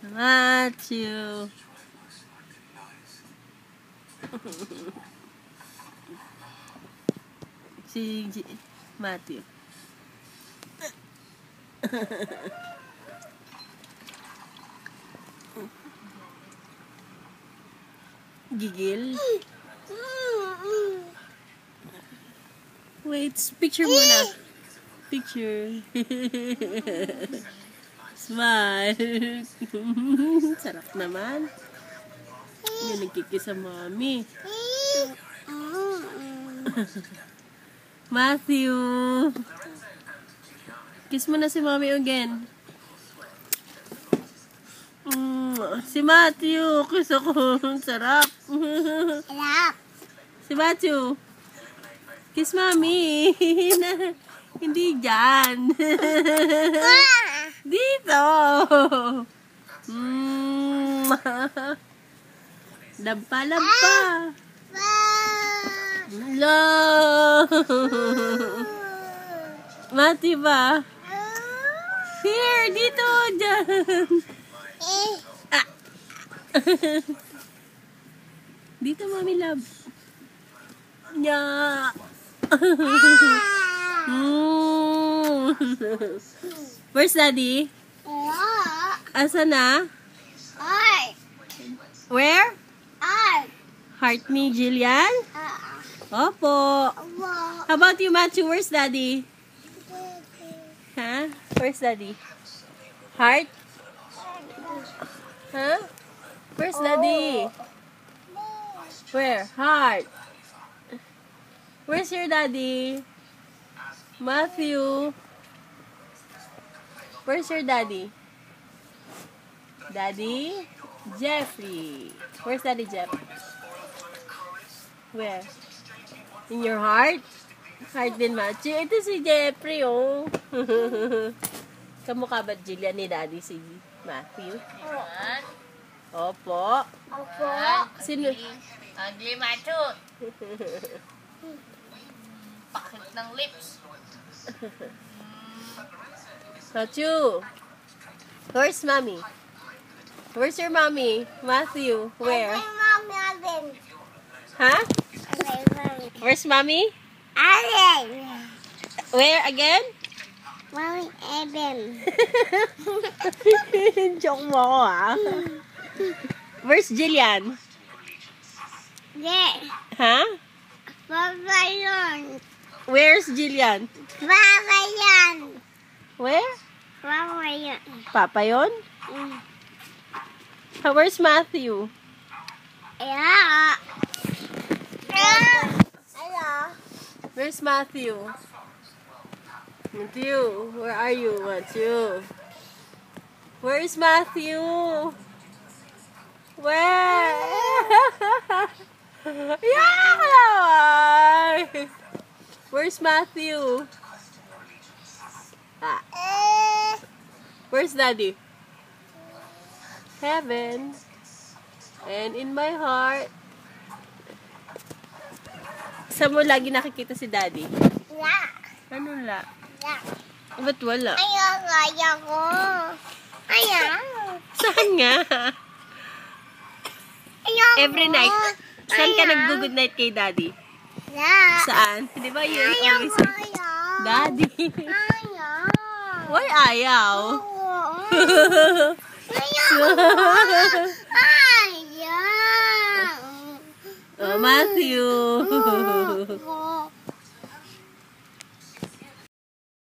Matthew. Si Matthew. Gigil. Wait, picture muna. Picture. Smile. Sarap naman. Yan, nagkikis sa mami. Matthew. Kiss mo na si mami again. Si Matthew. Kiss ako. Sarap. Sarap. Si Matthew. Kiss mami. Hindi dyan. Dito. Lampa-lampa. Hello. Mati ba? Here, dito, dyan. Dito, mami love. Nya. Where's daddy? Asa na? Where? Heart me, Jillian? Opo. How about you, Matthew? Where's daddy? Huh? Where's daddy? Heart? Huh? Where's daddy? Where? Heart. Where's your daddy? Matthew. Where's your daddy? Daddy? Jeffrey. Where's Daddy Jeff? Where? In your heart? Heart din, Matthew. Ito si Jeffrey, oh. Kamukha ba Jillian ni Daddy si Matthew? Opo. Opo. Sino? Ugly Matthew. Pakit ng lips. Matthew. Where's mommy? Where's your mommy? Matthew. Where? Mommy, Alvin. Huh? Where's mommy? Alvin. Where again? Mommy, Alvin. Joke mo ako, ah. Where's Jillian? Yeah. Huh? Papa yun. Where's Jillian? Papa yan. Where? Papa yun. Papa yon? Where's Matthew? Yeah. Hello. Where's Matthew? Matthew, where are you, Matthew? Where is Matthew? Where? Yeah! Where's Matthew? Where's Daddy? Heaven. And in my heart. Saan mo lagi nakikita si Daddy? Yeah. Ano la? Yeah. Ba't wala? Ayaw ko. Ayaw. Saan nga? Ayaw Every ko. night. Saan ka Ayaw. nag-good night kay Daddy? Yeah. Saan? Di ba yun? Ayaw Always ko. say, Daddy. Ayaw. Why ayaw? Ayaw. Oh, Matthew.